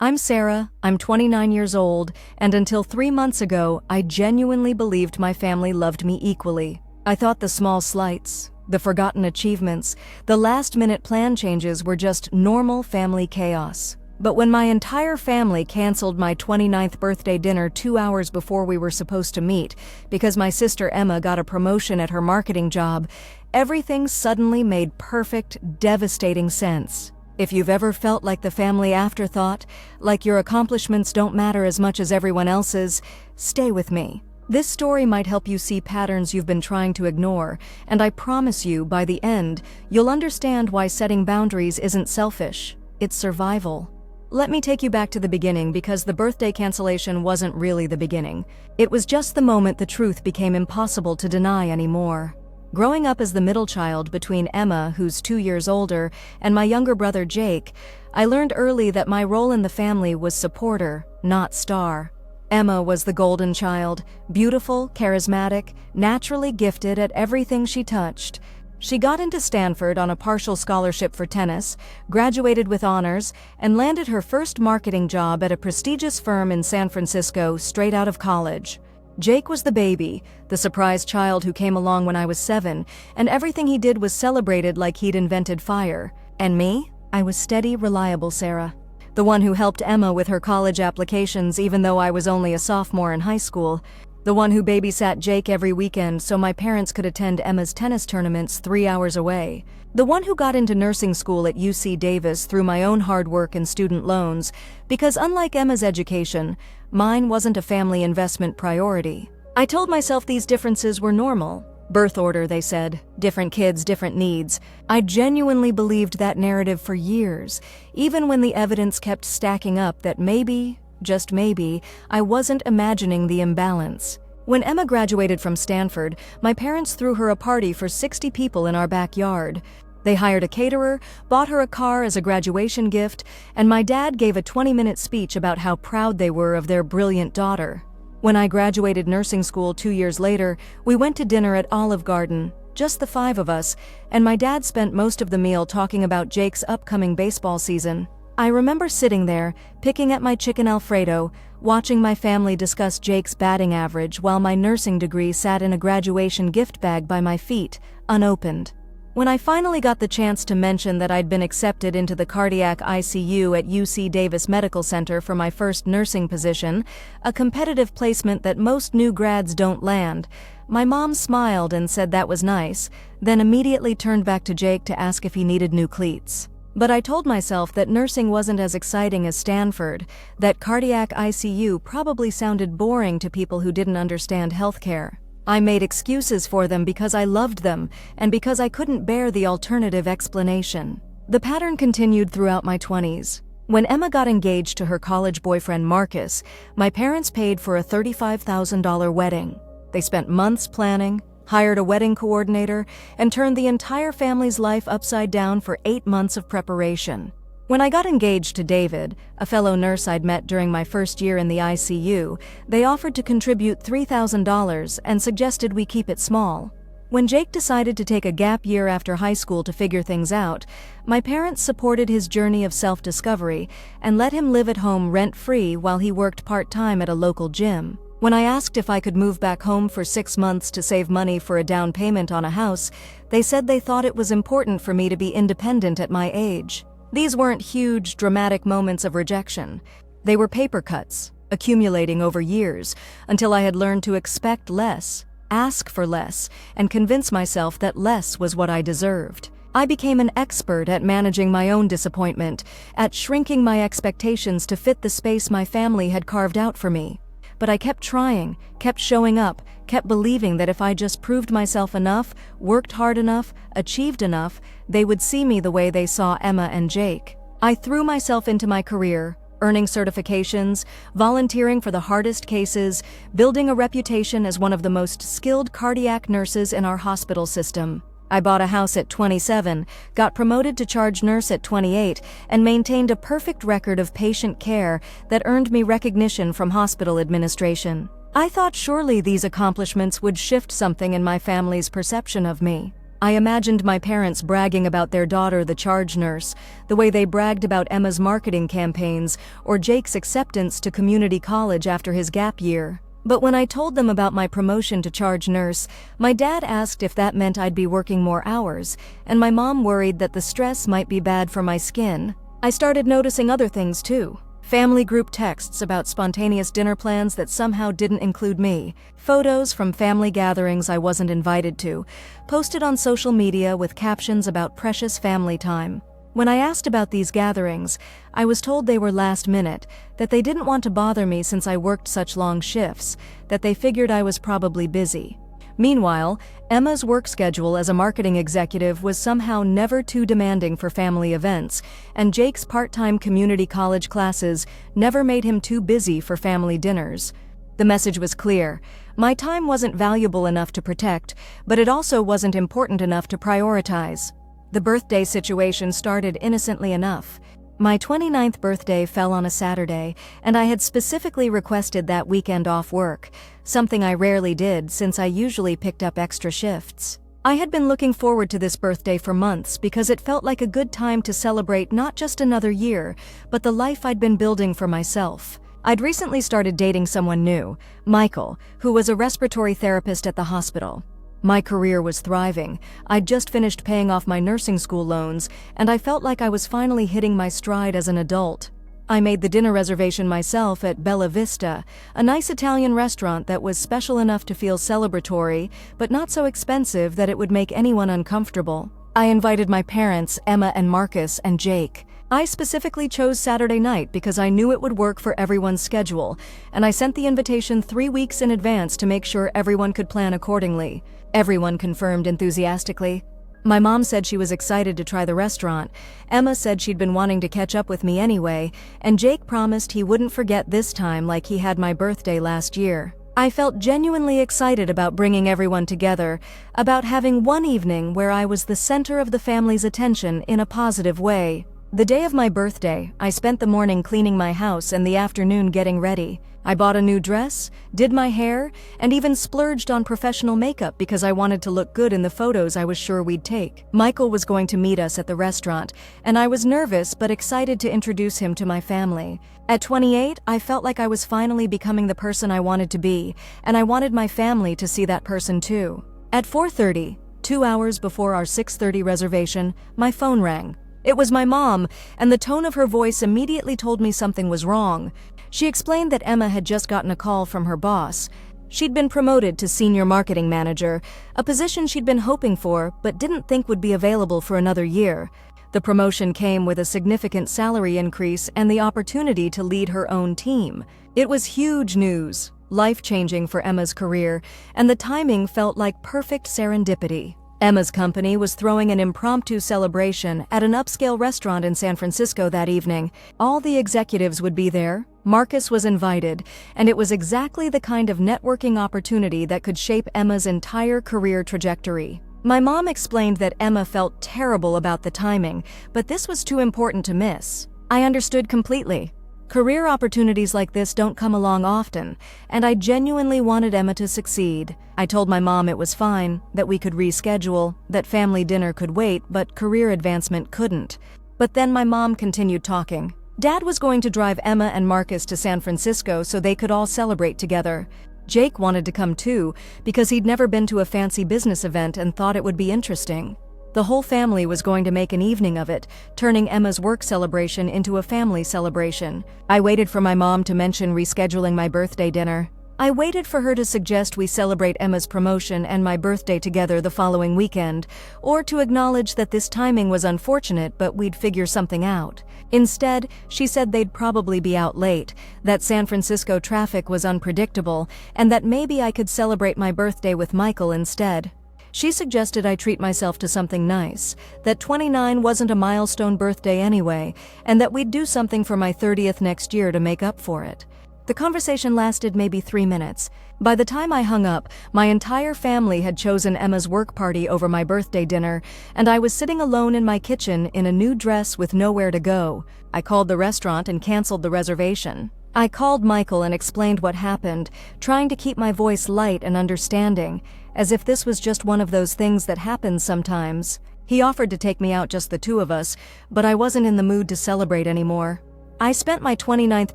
I'm Sarah, I'm 29 years old, and until 3 months ago, I genuinely believed my family loved me equally. I thought the small slights, the forgotten achievements, the last-minute plan changes were just normal family chaos. But when my entire family canceled my 29th birthday dinner 2 hours before we were supposed to meet because my sister Emma got a promotion at her marketing job, everything suddenly made perfect, devastating sense. If you've ever felt like the family afterthought, like your accomplishments don't matter as much as everyone else's, stay with me. This story might help you see patterns you've been trying to ignore, and I promise you, by the end, you'll understand why setting boundaries isn't selfish, it's survival. Let me take you back to the beginning because the birthday cancellation wasn't really the beginning. It was just the moment the truth became impossible to deny anymore. Growing up as the middle child between Emma, who's 2 years older, and my younger brother Jake, I learned early that my role in the family was supporter, not star. Emma was the golden child, beautiful, charismatic, naturally gifted at everything she touched. She got into Stanford on a partial scholarship for tennis, graduated with honors, and landed her first marketing job at a prestigious firm in San Francisco straight out of college. Jake was the baby, the surprise child who came along when I was 7, and everything he did was celebrated like he'd invented fire. And me? I was steady, reliable Sarah. The one who helped Emma with her college applications even though I was only a sophomore in high school. The one who babysat Jake every weekend so my parents could attend Emma's tennis tournaments 3 hours away. The one who got into nursing school at UC Davis through my own hard work and student loans, because unlike Emma's education, mine wasn't a family investment priority. I told myself these differences were normal. Birth order, they said. Different kids, different needs. I genuinely believed that narrative for years, even when the evidence kept stacking up that maybe, just maybe, I wasn't imagining the imbalance. When Emma graduated from Stanford, my parents threw her a party for 60 people in our backyard. They hired a caterer, bought her a car as a graduation gift, and my dad gave a 20-minute speech about how proud they were of their brilliant daughter. When I graduated nursing school 2 years later, we went to dinner at Olive Garden, just the 5 of us, and my dad spent most of the meal talking about Jake's upcoming baseball season. I remember sitting there, picking at my chicken Alfredo, watching my family discuss Jake's batting average while my nursing degree sat in a graduation gift bag by my feet, unopened. When I finally got the chance to mention that I'd been accepted into the cardiac ICU at UC Davis Medical Center for my first nursing position, a competitive placement that most new grads don't land, my mom smiled and said that was nice, then immediately turned back to Jake to ask if he needed new cleats. But I told myself that nursing wasn't as exciting as Stanford, that cardiac ICU probably sounded boring to people who didn't understand healthcare. I made excuses for them because I loved them and because I couldn't bear the alternative explanation. The pattern continued throughout my 20s. When Emma got engaged to her college boyfriend Marcus, my parents paid for a $35,000 wedding. They spent months planning, hired a wedding coordinator, and turned the entire family's life upside down for 8 months of preparation. When I got engaged to David, a fellow nurse I'd met during my first year in the ICU, they offered to contribute $3,000 and suggested we keep it small. When Jake decided to take a gap year after high school to figure things out, my parents supported his journey of self-discovery and let him live at home rent-free while he worked part-time at a local gym. When I asked if I could move back home for 6 months to save money for a down payment on a house, they said they thought it was important for me to be independent at my age. These weren't huge, dramatic moments of rejection. They were paper cuts, accumulating over years, until I had learned to expect less, ask for less, and convince myself that less was what I deserved. I became an expert at managing my own disappointment, at shrinking my expectations to fit the space my family had carved out for me. But I kept trying, kept showing up, kept believing that if I just proved myself enough, worked hard enough, achieved enough, they would see me the way they saw Emma and Jake. I threw myself into my career, earning certifications, volunteering for the hardest cases, building a reputation as one of the most skilled cardiac nurses in our hospital system. I bought a house at 27, got promoted to charge nurse at 28, and maintained a perfect record of patient care that earned me recognition from hospital administration. I thought surely these accomplishments would shift something in my family's perception of me. I imagined my parents bragging about their daughter, the charge nurse, the way they bragged about Emma's marketing campaigns or Jake's acceptance to community college after his gap year. But when I told them about my promotion to charge nurse, my dad asked if that meant I'd be working more hours, and my mom worried that the stress might be bad for my skin. I started noticing other things too. Family group texts about spontaneous dinner plans that somehow didn't include me, photos from family gatherings I wasn't invited to, posted on social media with captions about precious family time. When I asked about these gatherings, I was told they were last minute, that they didn't want to bother me since I worked such long shifts, that they figured I was probably busy. Meanwhile, Emma's work schedule as a marketing executive was somehow never too demanding for family events, and Jake's part-time community college classes never made him too busy for family dinners. The message was clear. My time wasn't valuable enough to protect, but it also wasn't important enough to prioritize. The birthday situation started innocently enough. My 29th birthday fell on a Saturday, and I had specifically requested that weekend off work, something I rarely did since I usually picked up extra shifts. I had been looking forward to this birthday for months because it felt like a good time to celebrate not just another year, but the life I'd been building for myself. I'd recently started dating someone new, Michael, who was a respiratory therapist at the hospital. My career was thriving. I'd just finished paying off my nursing school loans, and I felt like I was finally hitting my stride as an adult. I made the dinner reservation myself at Bella Vista, a nice Italian restaurant that was special enough to feel celebratory, but not so expensive that it would make anyone uncomfortable. I invited my parents, Emma and Marcus, and Jake. I specifically chose Saturday night because I knew it would work for everyone's schedule, and I sent the invitation 3 weeks in advance to make sure everyone could plan accordingly. Everyone confirmed enthusiastically. My mom said she was excited to try the restaurant, Emma said she'd been wanting to catch up with me anyway, and Jake promised he wouldn't forget this time like he had my birthday last year. I felt genuinely excited about bringing everyone together, about having one evening where I was the center of the family's attention in a positive way. The day of my birthday, I spent the morning cleaning my house and the afternoon getting ready. I bought a new dress, did my hair, and even splurged on professional makeup because I wanted to look good in the photos I was sure we'd take. Michael was going to meet us at the restaurant, and I was nervous but excited to introduce him to my family. At 28, I felt like I was finally becoming the person I wanted to be, and I wanted my family to see that person too. At 4:30, 2 hours before our 6:30 reservation, my phone rang. It was my mom, and the tone of her voice immediately told me something was wrong. She explained that Emma had just gotten a call from her boss. She'd been promoted to senior marketing manager, a position she'd been hoping for but didn't think would be available for another year. The promotion came with a significant salary increase and the opportunity to lead her own team. It was huge news, life-changing for Emma's career, and the timing felt like perfect serendipity. Emma's company was throwing an impromptu celebration at an upscale restaurant in San Francisco that evening. All the executives would be there. Marcus was invited, and it was exactly the kind of networking opportunity that could shape Emma's entire career trajectory. My mom explained that Emma felt terrible about the timing, but this was too important to miss. I understood completely. Career opportunities like this don't come along often, and I genuinely wanted Emma to succeed. I told my mom it was fine, that we could reschedule, that family dinner could wait, but career advancement couldn't. But then my mom continued talking. Dad was going to drive Emma and Marcus to San Francisco so they could all celebrate together. Jake wanted to come too, because he'd never been to a fancy business event and thought it would be interesting. The whole family was going to make an evening of it, turning Emma's work celebration into a family celebration. I waited for my mom to mention rescheduling my birthday dinner. I waited for her to suggest we celebrate Emma's promotion and my birthday together the following weekend, or to acknowledge that this timing was unfortunate but we'd figure something out. Instead, she said they'd probably be out late, that San Francisco traffic was unpredictable, and that maybe I could celebrate my birthday with Michael instead. She suggested I treat myself to something nice, that 29 wasn't a milestone birthday anyway, and that we'd do something for my 30th next year to make up for it. The conversation lasted maybe 3 minutes. By the time I hung up, my entire family had chosen Emma's work party over my birthday dinner, and I was sitting alone in my kitchen in a new dress with nowhere to go. I called the restaurant and canceled the reservation. I called Michael and explained what happened, trying to keep my voice light and understanding, as if this was just one of those things that happens sometimes. He offered to take me out, just the two of us, but I wasn't in the mood to celebrate anymore. I spent my 29th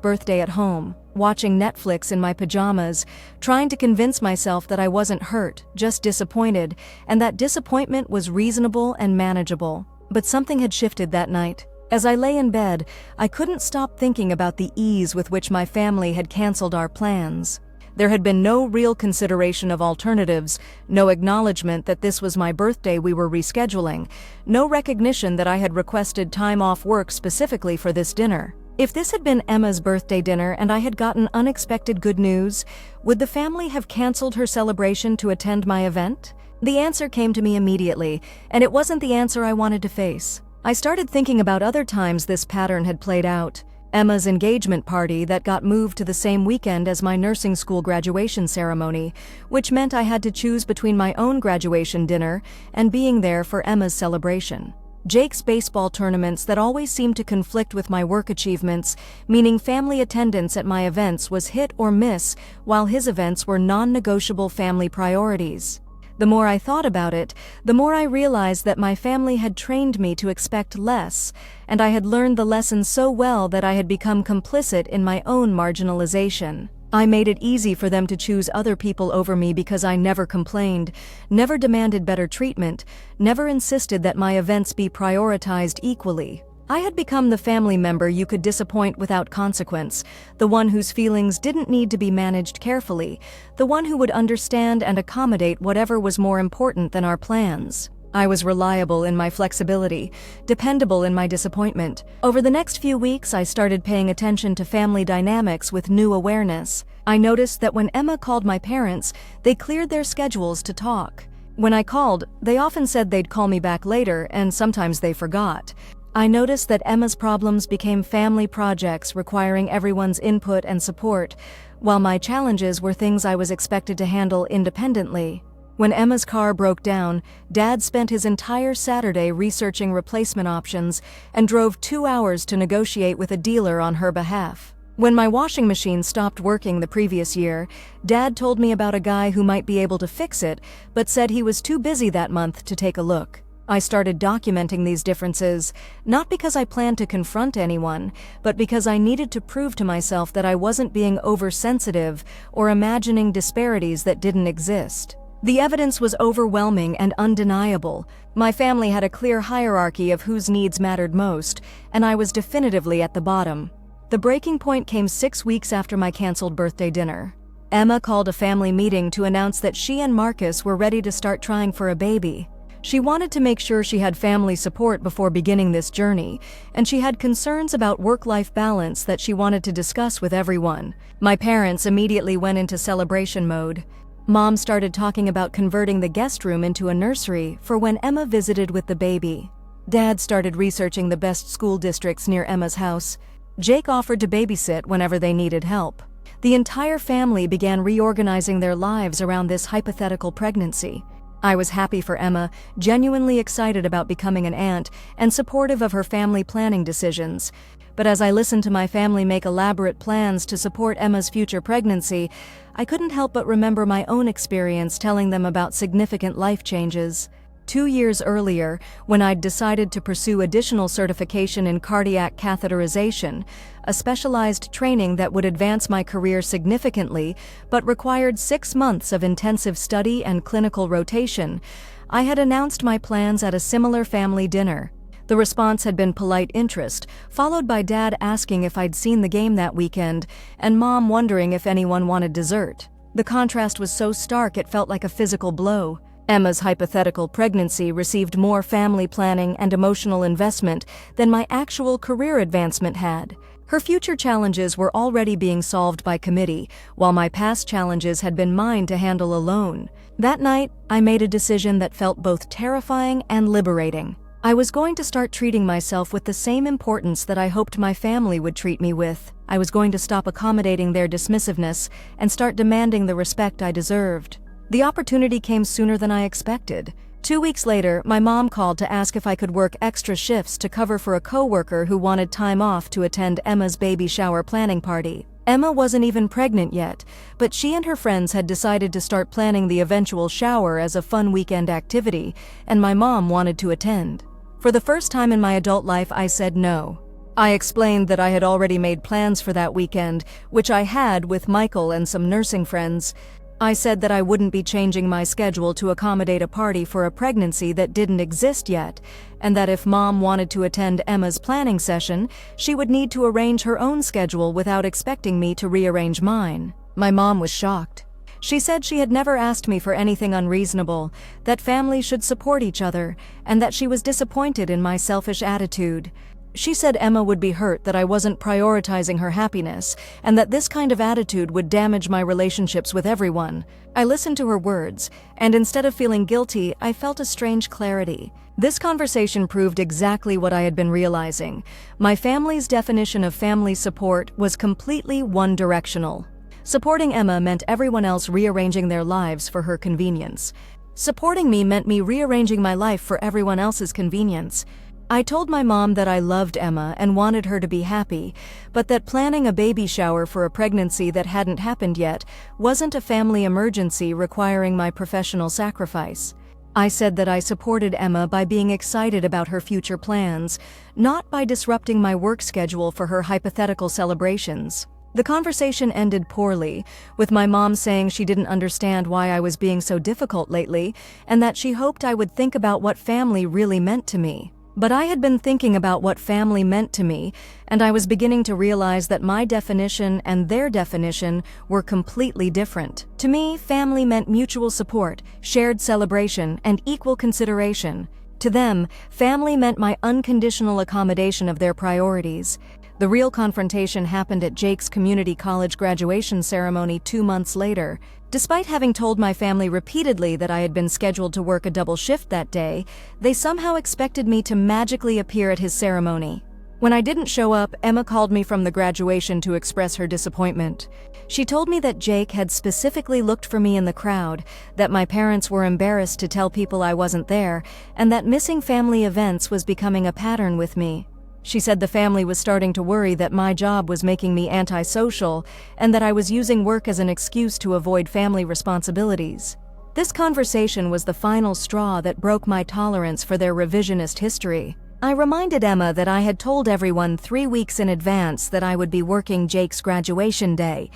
birthday at home, watching Netflix in my pajamas, trying to convince myself that I wasn't hurt, just disappointed, and that disappointment was reasonable and manageable. But something had shifted that night. As I lay in bed, I couldn't stop thinking about the ease with which my family had canceled our plans. There had been no real consideration of alternatives, no acknowledgement that this was my birthday we were rescheduling, no recognition that I had requested time off work specifically for this dinner. If this had been Emma's birthday dinner and I had gotten unexpected good news, would the family have canceled her celebration to attend my event? The answer came to me immediately, and it wasn't the answer I wanted to face. I started thinking about other times this pattern had played out. Emma's engagement party that got moved to the same weekend as my nursing school graduation ceremony, which meant I had to choose between my own graduation dinner and being there for Emma's celebration. Jake's baseball tournaments that always seemed to conflict with my work achievements, meaning family attendance at my events was hit or miss, while his events were non-negotiable family priorities. The more I thought about it, the more I realized that my family had trained me to expect less, and I had learned the lesson so well that I had become complicit in my own marginalization. I made it easy for them to choose other people over me because I never complained, never demanded better treatment, never insisted that my events be prioritized equally. I had become the family member you could disappoint without consequence, the one whose feelings didn't need to be managed carefully, the one who would understand and accommodate whatever was more important than our plans. I was reliable in my flexibility, dependable in my disappointment. Over the next few weeks, I started paying attention to family dynamics with new awareness. I noticed that when Emma called my parents, they cleared their schedules to talk. When I called, they often said they'd call me back later, and sometimes they forgot. I noticed that Emma's problems became family projects requiring everyone's input and support, while my challenges were things I was expected to handle independently. When Emma's car broke down, Dad spent his entire Saturday researching replacement options and drove 2 hours to negotiate with a dealer on her behalf. When my washing machine stopped working the previous year, Dad told me about a guy who might be able to fix it, but said he was too busy that month to take a look. I started documenting these differences, not because I planned to confront anyone, but because I needed to prove to myself that I wasn't being oversensitive or imagining disparities that didn't exist. The evidence was overwhelming and undeniable. My family had a clear hierarchy of whose needs mattered most, and I was definitively at the bottom. The breaking point came 6 weeks after my canceled birthday dinner. Emma called a family meeting to announce that she and Marcus were ready to start trying for a baby. She wanted to make sure she had family support before beginning this journey, and she had concerns about work-life balance that she wanted to discuss with everyone. My parents immediately went into celebration mode. Mom started talking about converting the guest room into a nursery for when Emma visited with the baby. Dad started researching the best school districts near Emma's house. Jake offered to babysit whenever they needed help. The entire family began reorganizing their lives around this hypothetical pregnancy. I was happy for Emma, genuinely excited about becoming an aunt, and supportive of her family planning decisions. But as I listened to my family make elaborate plans to support Emma's future pregnancy, I couldn't help but remember my own experience telling them about significant life changes. 2 years earlier, when I'd decided to pursue additional certification in cardiac catheterization, a specialized training that would advance my career significantly but required 6 months of intensive study and clinical rotation, I had announced my plans at a similar family dinner. The response had been polite interest, followed by Dad asking if I'd seen the game that weekend, and Mom wondering if anyone wanted dessert. The contrast was so stark it felt like a physical blow. Emma's hypothetical pregnancy received more family planning and emotional investment than my actual career advancement had. Her future challenges were already being solved by committee, while my past challenges had been mine to handle alone. That night, I made a decision that felt both terrifying and liberating. I was going to start treating myself with the same importance that I hoped my family would treat me with. I was going to stop accommodating their dismissiveness and start demanding the respect I deserved. The opportunity came sooner than I expected. 2 weeks later, my mom called to ask if I could work extra shifts to cover for a coworker who wanted time off to attend Emma's baby shower planning party. Emma wasn't even pregnant yet, but she and her friends had decided to start planning the eventual shower as a fun weekend activity, and my mom wanted to attend. For the first time in my adult life, I said no. I explained that I had already made plans for that weekend, which I had with Michael and some nursing friends. I said that I wouldn't be changing my schedule to accommodate a party for a pregnancy that didn't exist yet, and that if Mom wanted to attend Emma's planning session, she would need to arrange her own schedule without expecting me to rearrange mine. My mom was shocked. She said she had never asked me for anything unreasonable, that families should support each other, and that she was disappointed in my selfish attitude. She said Emma would be hurt that I wasn't prioritizing her happiness, and that this kind of attitude would damage my relationships with everyone. I listened to her words, and instead of feeling guilty, I felt a strange clarity. This conversation proved exactly what I had been realizing. My family's definition of family support was completely one-directional. Supporting Emma meant everyone else rearranging their lives for her convenience. Supporting me meant me rearranging my life for everyone else's convenience. I told my mom that I loved Emma and wanted her to be happy, but that planning a baby shower for a pregnancy that hadn't happened yet wasn't a family emergency requiring my professional sacrifice. I said that I supported Emma by being excited about her future plans, not by disrupting my work schedule for her hypothetical celebrations. The conversation ended poorly, with my mom saying she didn't understand why I was being so difficult lately, and that she hoped I would think about what family really meant to me. But I had been thinking about what family meant to me, and I was beginning to realize that my definition and their definition were completely different. To me, family meant mutual support, shared celebration, and equal consideration. To them, family meant my unconditional accommodation of their priorities. The real confrontation happened at Jake's community college graduation ceremony 2 months later. Despite having told my family repeatedly that I had been scheduled to work a double shift that day, they somehow expected me to magically appear at his ceremony. When I didn't show up, Emma called me from the graduation to express her disappointment. She told me that Jake had specifically looked for me in the crowd, that my parents were embarrassed to tell people I wasn't there, and that missing family events was becoming a pattern with me. She said the family was starting to worry that my job was making me antisocial and that I was using work as an excuse to avoid family responsibilities. This conversation was the final straw that broke my tolerance for their revisionist history. I reminded Emma that I had told everyone 3 weeks in advance that I would be working Jake's graduation day,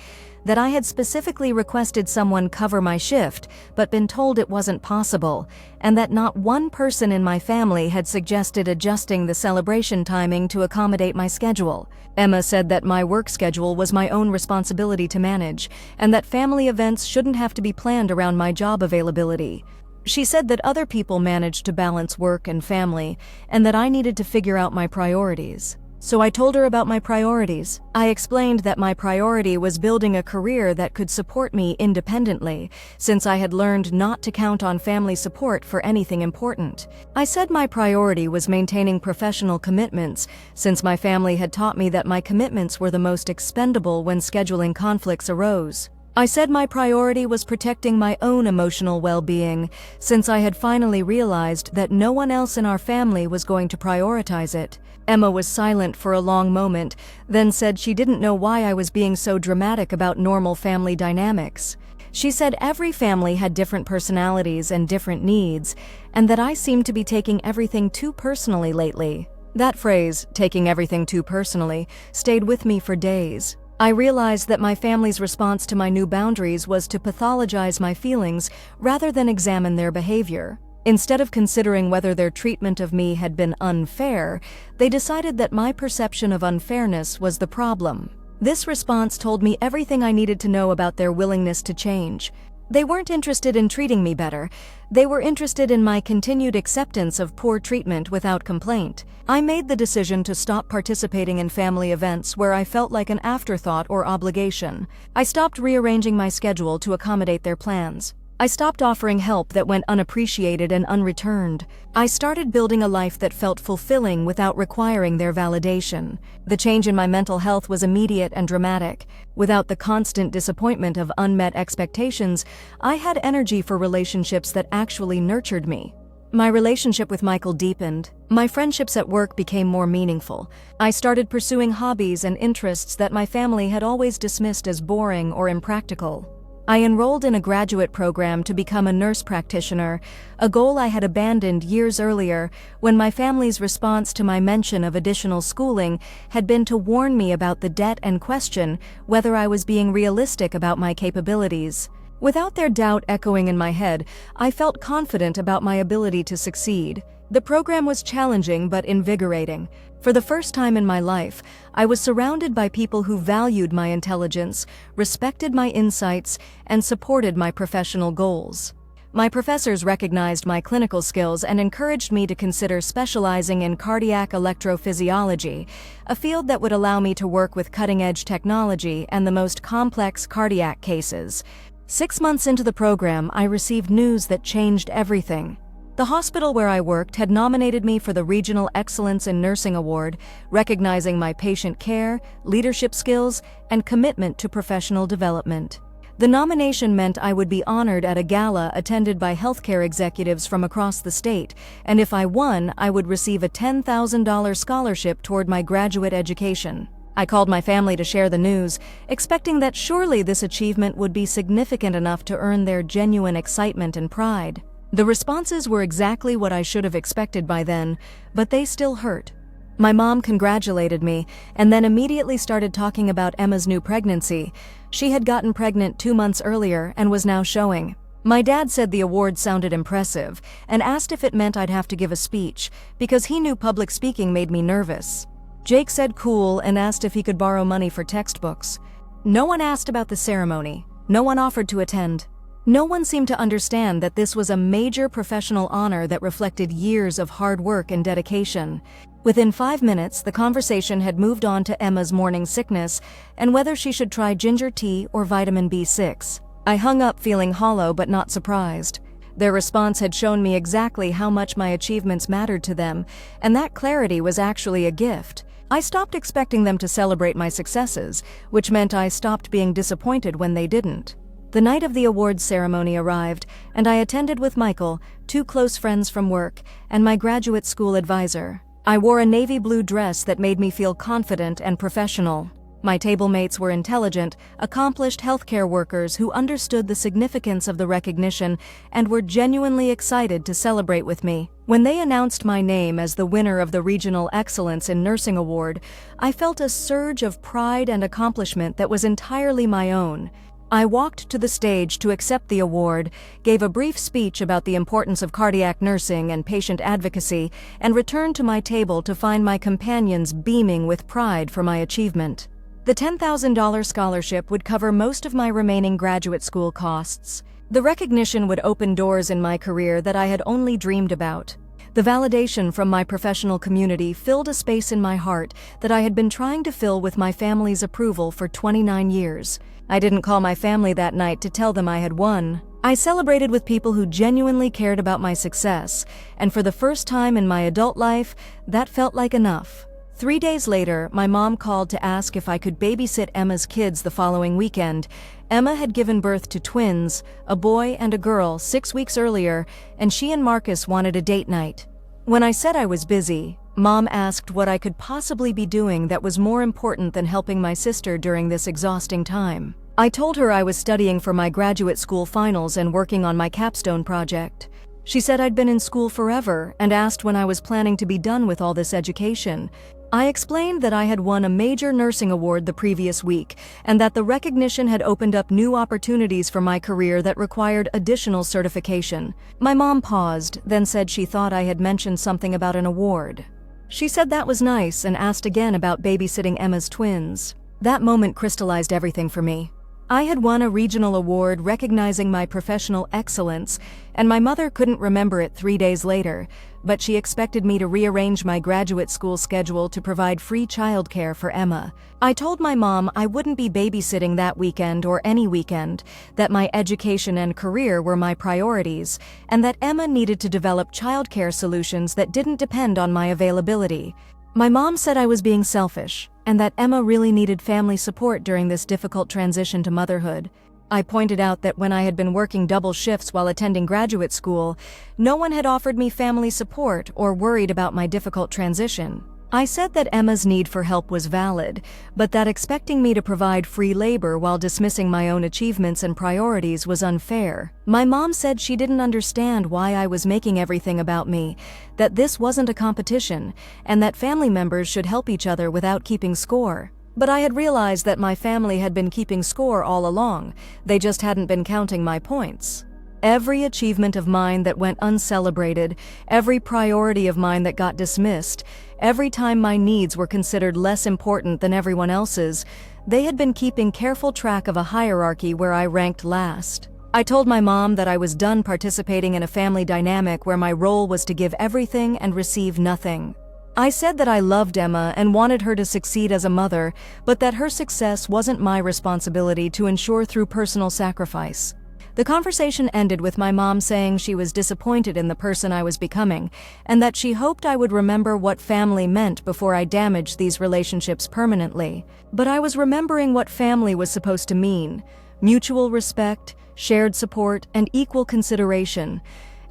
that I had specifically requested someone cover my shift but been told it wasn't possible, and that not one person in my family had suggested adjusting the celebration timing to accommodate my schedule. Emma said that my work schedule was my own responsibility to manage, and that family events shouldn't have to be planned around my job availability. She said that other people managed to balance work and family, and that I needed to figure out my priorities. So I told her about my priorities. I explained that my priority was building a career that could support me independently, since I had learned not to count on family support for anything important. I said my priority was maintaining professional commitments, since my family had taught me that my commitments were the most expendable when scheduling conflicts arose. I said my priority was protecting my own emotional well-being, since I had finally realized that no one else in our family was going to prioritize it. Emma was silent for a long moment, then said she didn't know why I was being so dramatic about normal family dynamics. She said every family had different personalities and different needs, and that I seemed to be taking everything too personally lately. That phrase, taking everything too personally, stayed with me for days. I realized that my family's response to my new boundaries was to pathologize my feelings rather than examine their behavior. Instead of considering whether their treatment of me had been unfair, they decided that my perception of unfairness was the problem. This response told me everything I needed to know about their willingness to change. They weren't interested in treating me better. They were interested in my continued acceptance of poor treatment without complaint. I made the decision to stop participating in family events where I felt like an afterthought or obligation. I stopped rearranging my schedule to accommodate their plans. I stopped offering help that went unappreciated and unreturned. I started building a life that felt fulfilling without requiring their validation. The change in my mental health was immediate and dramatic. Without the constant disappointment of unmet expectations, I had energy for relationships that actually nurtured me. My relationship with Michael deepened. My friendships at work became more meaningful. I started pursuing hobbies and interests that my family had always dismissed as boring or impractical. I enrolled in a graduate program to become a nurse practitioner, a goal I had abandoned years earlier when my family's response to my mention of additional schooling had been to warn me about the debt and question whether I was being realistic about my capabilities. Without their doubt echoing in my head, I felt confident about my ability to succeed. The program was challenging but invigorating. For the first time in my life, I was surrounded by people who valued my intelligence, respected my insights, and supported my professional goals. My professors recognized my clinical skills and encouraged me to consider specializing in cardiac electrophysiology, a field that would allow me to work with cutting-edge technology and the most complex cardiac cases. 6 months into the program, I received news that changed everything. The hospital where I worked had nominated me for the Regional Excellence in Nursing Award, recognizing my patient care, leadership skills, and commitment to professional development. The nomination meant I would be honored at a gala attended by healthcare executives from across the state, and if I won, I would receive a $10,000 scholarship toward my graduate education. I called my family to share the news, expecting that surely this achievement would be significant enough to earn their genuine excitement and pride. The responses were exactly what I should have expected by then, but they still hurt. My mom congratulated me and then immediately started talking about Emma's new pregnancy. She had gotten pregnant 2 months earlier and was now showing. My dad said the award sounded impressive and asked if it meant I'd have to give a speech, because he knew public speaking made me nervous. Jake said cool and asked if he could borrow money for textbooks. No one asked about the ceremony. No one offered to attend. No one seemed to understand that this was a major professional honor that reflected years of hard work and dedication. Within 5 minutes, the conversation had moved on to Emma's morning sickness and whether she should try ginger tea or vitamin B6. I hung up feeling hollow but not surprised. Their response had shown me exactly how much my achievements mattered to them, and that clarity was actually a gift. I stopped expecting them to celebrate my successes, which meant I stopped being disappointed when they didn't. The night of the awards ceremony arrived, and I attended with Michael, 2 close friends from work, and my graduate school advisor. I wore a navy blue dress that made me feel confident and professional. My table mates were intelligent, accomplished healthcare workers who understood the significance of the recognition and were genuinely excited to celebrate with me. When they announced my name as the winner of the Regional Excellence in Nursing Award, I felt a surge of pride and accomplishment that was entirely my own. I walked to the stage to accept the award, gave a brief speech about the importance of cardiac nursing and patient advocacy, and returned to my table to find my companions beaming with pride for my achievement. The $10,000 scholarship would cover most of my remaining graduate school costs. The recognition would open doors in my career that I had only dreamed about. The validation from my professional community filled a space in my heart that I had been trying to fill with my family's approval for 29 years. I didn't call my family that night to tell them I had won. I celebrated with people who genuinely cared about my success, and for the first time in my adult life, that felt like enough. 3 days later, my mom called to ask if I could babysit Emma's kids the following weekend. Emma had given birth to twins, a boy and a girl, 6 weeks earlier, and she and Marcus wanted a date night. When I said I was busy, Mom asked what I could possibly be doing that was more important than helping my sister during this exhausting time. I told her I was studying for my graduate school finals and working on my capstone project. She said I'd been in school forever and asked when I was planning to be done with all this education. I explained that I had won a major nursing award the previous week and that the recognition had opened up new opportunities for my career that required additional certification. My mom paused, then said she thought I had mentioned something about an award. She said that was nice and asked again about babysitting Emma's twins. That moment crystallized everything for me. I had won a regional award recognizing my professional excellence, and my mother couldn't remember it 3 days later, but she expected me to rearrange my graduate school schedule to provide free childcare for Emma. I told my mom I wouldn't be babysitting that weekend or any weekend, that my education and career were my priorities, and that Emma needed to develop childcare solutions that didn't depend on my availability. My mom said I was being selfish, and that Emma really needed family support during this difficult transition to motherhood. I pointed out that when I had been working double shifts while attending graduate school, no one had offered me family support or worried about my difficult transition. I said that Emma's need for help was valid, but that expecting me to provide free labor while dismissing my own achievements and priorities was unfair. My mom said she didn't understand why I was making everything about me, that this wasn't a competition, and that family members should help each other without keeping score. But I had realized that my family had been keeping score all along. They just hadn't been counting my points. Every achievement of mine that went uncelebrated, every priority of mine that got dismissed, every time my needs were considered less important than everyone else's, they had been keeping careful track of a hierarchy where I ranked last. I told my mom that I was done participating in a family dynamic where my role was to give everything and receive nothing. I said that I loved Emma and wanted her to succeed as a mother, but that her success wasn't my responsibility to ensure through personal sacrifice. The conversation ended with my mom saying she was disappointed in the person I was becoming, and that she hoped I would remember what family meant before I damaged these relationships permanently. But I was remembering what family was supposed to mean: mutual respect, shared support, and equal consideration.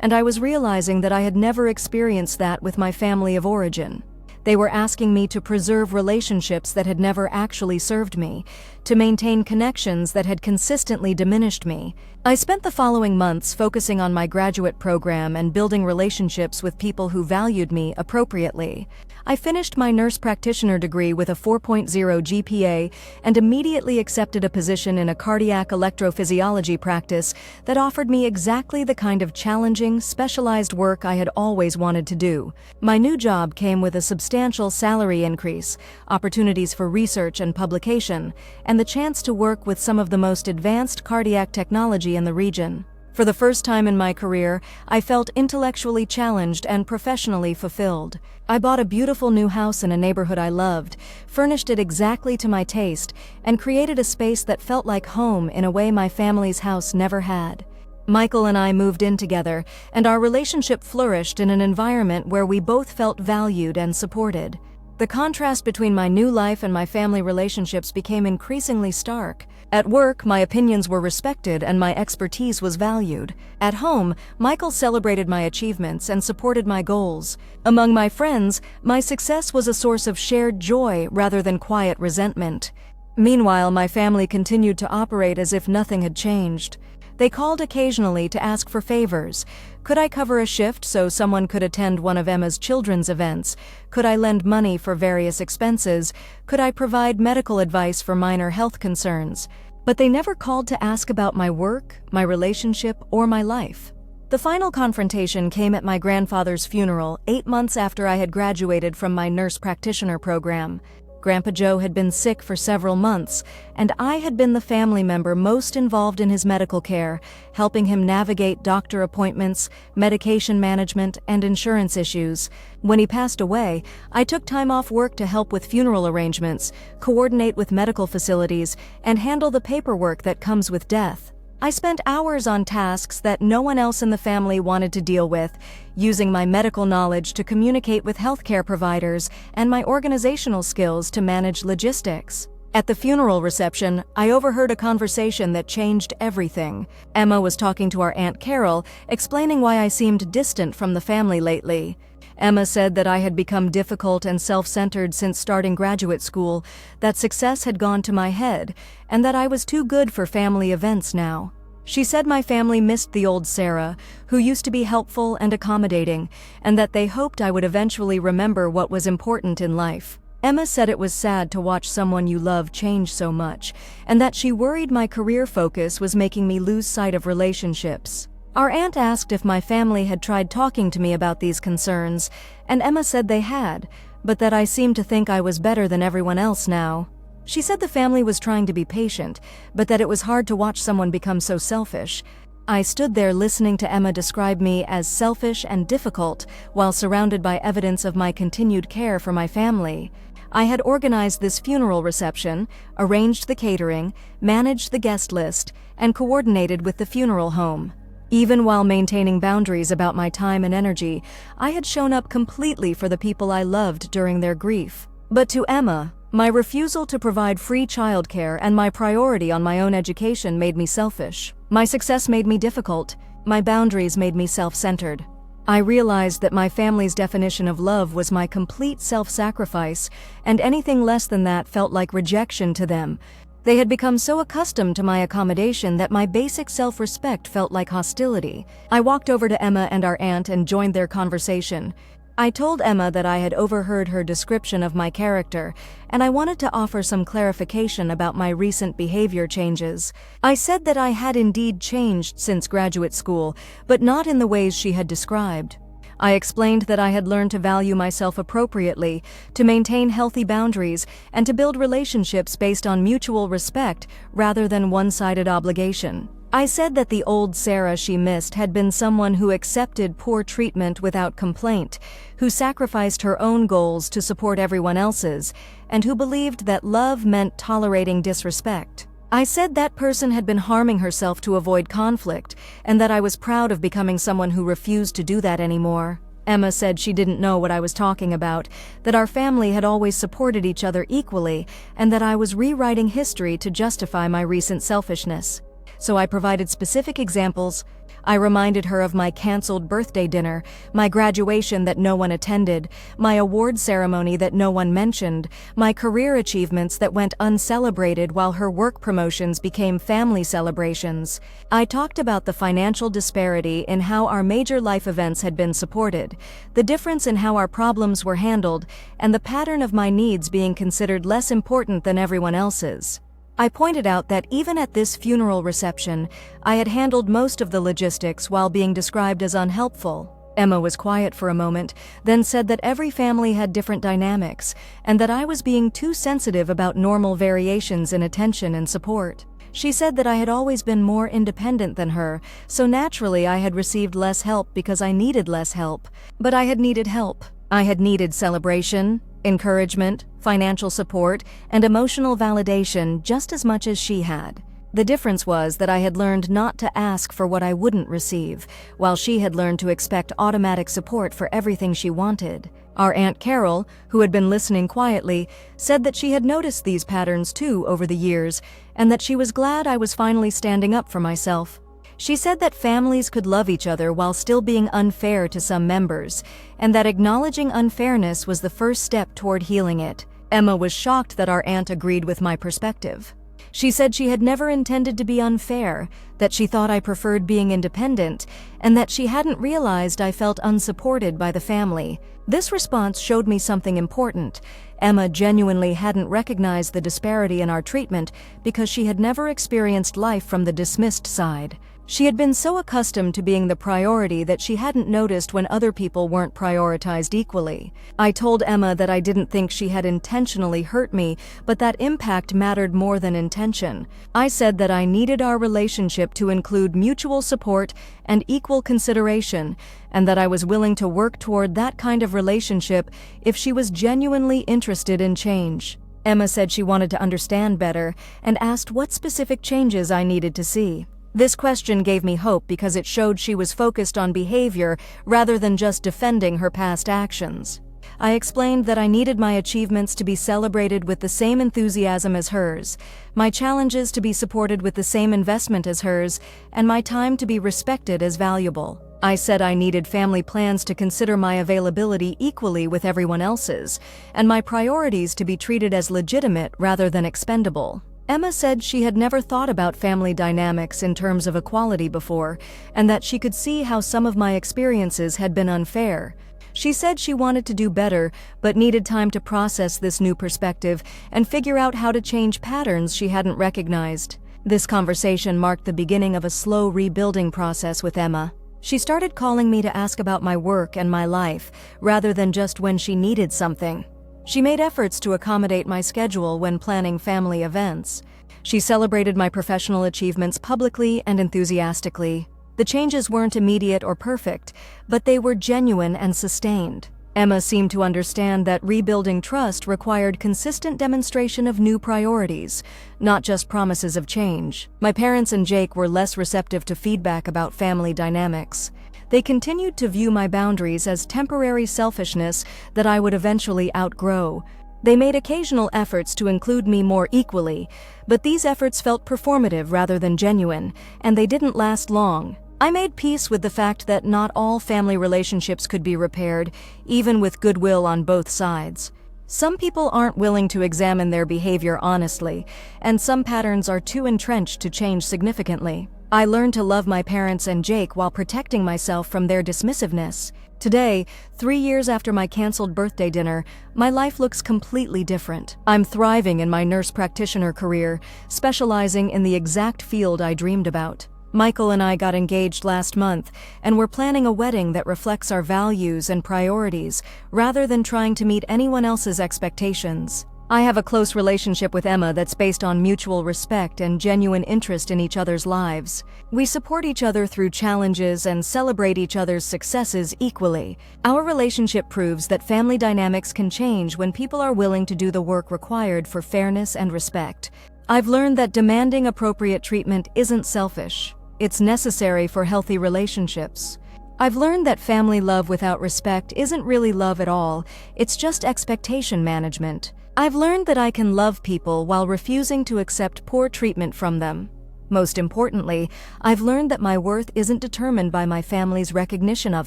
And I was realizing that I had never experienced that with my family of origin. They were asking me to preserve relationships that had never actually served me, to maintain connections that had consistently diminished me. I spent the following months focusing on my graduate program and building relationships with people who valued me appropriately. I finished my nurse practitioner degree with a 4.0 GPA and immediately accepted a position in a cardiac electrophysiology practice that offered me exactly the kind of challenging, specialized work I had always wanted to do. My new job came with a substantial salary increase, opportunities for research and publication, and the chance to work with some of the most advanced cardiac technology in the region. For the first time in my career, I felt intellectually challenged and professionally fulfilled. I bought a beautiful new house in a neighborhood I loved, furnished it exactly to my taste, and created a space that felt like home in a way my family's house never had. Michael and I moved in together, and our relationship flourished in an environment where we both felt valued and supported. The contrast between my new life and my family relationships became increasingly stark. At work, my opinions were respected and my expertise was valued. At home, Michael celebrated my achievements and supported my goals. Among my friends, my success was a source of shared joy rather than quiet resentment. Meanwhile, my family continued to operate as if nothing had changed. They called occasionally to ask for favors. Could I cover a shift so someone could attend one of Emma's children's events? Could I lend money for various expenses? Could I provide medical advice for minor health concerns? But they never called to ask about my work, my relationship, or my life. The final confrontation came at my grandfather's funeral 8 months after I had graduated from my nurse practitioner program. Grandpa Joe had been sick for several months, and I had been the family member most involved in his medical care, helping him navigate doctor appointments, medication management, and insurance issues. When he passed away, I took time off work to help with funeral arrangements, coordinate with medical facilities, and handle the paperwork that comes with death. I spent hours on tasks that no one else in the family wanted to deal with, using my medical knowledge to communicate with healthcare providers and my organizational skills to manage logistics. At the funeral reception, I overheard a conversation that changed everything. Emma was talking to our Aunt Carol, explaining why I seemed distant from the family lately. Emma said that I had become difficult and self-centered since starting graduate school, that success had gone to my head, and that I was too good for family events now. She said my family missed the old Sarah, who used to be helpful and accommodating, and that they hoped I would eventually remember what was important in life. Emma said it was sad to watch someone you love change so much, and that she worried my career focus was making me lose sight of relationships. Our aunt asked if my family had tried talking to me about these concerns, and Emma said they had, but that I seemed to think I was better than everyone else now. She said the family was trying to be patient, but that it was hard to watch someone become so selfish. I stood there listening to Emma describe me as selfish and difficult while surrounded by evidence of my continued care for my family. I had organized this funeral reception, arranged the catering, managed the guest list, and coordinated with the funeral home. Even while maintaining boundaries about my time and energy, I had shown up completely for the people I loved during their grief. But to Emma, my refusal to provide free childcare and my priority on my own education made me selfish. My success made me difficult. My boundaries made me self-centered. I realized that my family's definition of love was my complete self-sacrifice, and anything less than that felt like rejection to them. They had become so accustomed to my accommodation that my basic self-respect felt like hostility. I walked over to Emma and our aunt and joined their conversation. I told Emma that I had overheard her description of my character, and I wanted to offer some clarification about my recent behavior changes. I said that I had indeed changed since graduate school, but not in the ways she had described. I explained that I had learned to value myself appropriately, to maintain healthy boundaries, and to build relationships based on mutual respect rather than one-sided obligation. I said that the old Sarah she missed had been someone who accepted poor treatment without complaint, who sacrificed her own goals to support everyone else's, and who believed that love meant tolerating disrespect. I said that person had been harming herself to avoid conflict, and that I was proud of becoming someone who refused to do that anymore. Emma said she didn't know what I was talking about, that our family had always supported each other equally, and that I was rewriting history to justify my recent selfishness. So I provided specific examples. I reminded her of my canceled birthday dinner, my graduation that no one attended, my award ceremony that no one mentioned, my career achievements that went uncelebrated while her work promotions became family celebrations. I talked about the financial disparity in how our major life events had been supported, the difference in how our problems were handled, and the pattern of my needs being considered less important than everyone else's. I pointed out that even at this funeral reception, I had handled most of the logistics while being described as unhelpful. Emma was quiet for a moment, then said that every family had different dynamics, and that I was being too sensitive about normal variations in attention and support. She said that I had always been more independent than her, so naturally I had received less help because I needed less help. But I had needed help. I had needed celebration, encouragement, financial support, and emotional validation just as much as she had. The difference was that I had learned not to ask for what I wouldn't receive, while she had learned to expect automatic support for everything she wanted. Our Aunt Carol, who had been listening quietly, said that she had noticed these patterns too over the years, and that she was glad I was finally standing up for myself. She said that families could love each other while still being unfair to some members, and that acknowledging unfairness was the first step toward healing it. Emma was shocked that our aunt agreed with my perspective. She said she had never intended to be unfair, that she thought I preferred being independent, and that she hadn't realized I felt unsupported by the family. This response showed me something important. Emma genuinely hadn't recognized the disparity in our treatment because she had never experienced life from the dismissed side. She had been so accustomed to being the priority that she hadn't noticed when other people weren't prioritized equally. I told Emma that I didn't think she had intentionally hurt me, but that impact mattered more than intention. I said that I needed our relationship to include mutual support and equal consideration, and that I was willing to work toward that kind of relationship if she was genuinely interested in change. Emma said she wanted to understand better and asked what specific changes I needed to see. This question gave me hope because it showed she was focused on behavior rather than just defending her past actions. I explained that I needed my achievements to be celebrated with the same enthusiasm as hers, my challenges to be supported with the same investment as hers, and my time to be respected as valuable. I said I needed family plans to consider my availability equally with everyone else's, and my priorities to be treated as legitimate rather than expendable. Emma said she had never thought about family dynamics in terms of equality before, and that she could see how some of my experiences had been unfair. She said she wanted to do better, but needed time to process this new perspective and figure out how to change patterns she hadn't recognized. This conversation marked the beginning of a slow rebuilding process with Emma. She started calling me to ask about my work and my life, rather than just when she needed something. She made efforts to accommodate my schedule when planning family events. She celebrated my professional achievements publicly and enthusiastically. The changes weren't immediate or perfect, but they were genuine and sustained. Emma seemed to understand that rebuilding trust required consistent demonstration of new priorities, not just promises of change. My parents and Jake were less receptive to feedback about family dynamics. They continued to view my boundaries as temporary selfishness that I would eventually outgrow. They made occasional efforts to include me more equally, but these efforts felt performative rather than genuine, and they didn't last long. I made peace with the fact that not all family relationships could be repaired, even with goodwill on both sides. Some people aren't willing to examine their behavior honestly, and some patterns are too entrenched to change significantly. I learned to love my parents and Jake while protecting myself from their dismissiveness. Today, 3 years after my canceled birthday dinner, my life looks completely different. I'm thriving in my nurse practitioner career, specializing in the exact field I dreamed about. Michael and I got engaged last month, and we're planning a wedding that reflects our values and priorities, rather than trying to meet anyone else's expectations. I have a close relationship with Emma that's based on mutual respect and genuine interest in each other's lives. We support each other through challenges and celebrate each other's successes equally. Our relationship proves that family dynamics can change when people are willing to do the work required for fairness and respect. I've learned that demanding appropriate treatment isn't selfish. It's necessary for healthy relationships. I've learned that family love without respect isn't really love at all, it's just expectation management. I've learned that I can love people while refusing to accept poor treatment from them. Most importantly, I've learned that my worth isn't determined by my family's recognition of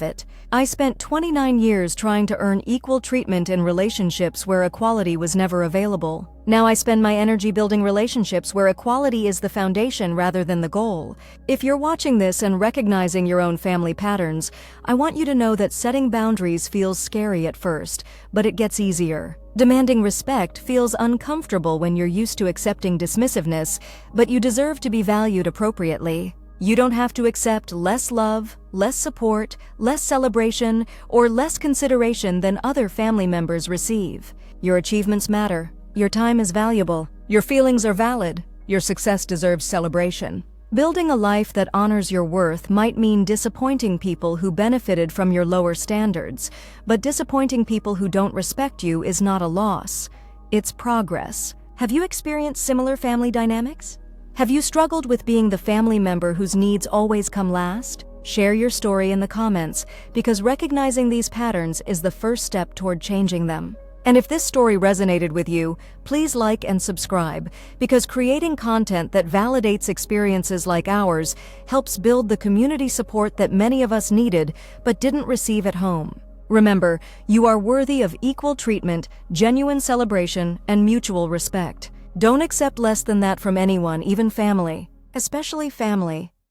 it. I spent 29 years trying to earn equal treatment in relationships where equality was never available. Now I spend my energy building relationships where equality is the foundation rather than the goal. If you're watching this and recognizing your own family patterns, I want you to know that setting boundaries feels scary at first, but it gets easier. Demanding respect feels uncomfortable when you're used to accepting dismissiveness, but you deserve to be valued appropriately. You don't have to accept less love, less support, less celebration, or less consideration than other family members receive. Your achievements matter. Your time is valuable. Your feelings are valid. Your success deserves celebration. Building a life that honors your worth might mean disappointing people who benefited from your lower standards, but disappointing people who don't respect you is not a loss. It's progress. Have you experienced similar family dynamics? Have you struggled with being the family member whose needs always come last? Share your story in the comments, because recognizing these patterns is the first step toward changing them. And if this story resonated with you, please like and subscribe, because creating content that validates experiences like ours helps build the community support that many of us needed but didn't receive at home. Remember, you are worthy of equal treatment, genuine celebration, and mutual respect. Don't accept less than that from anyone, even family, especially family.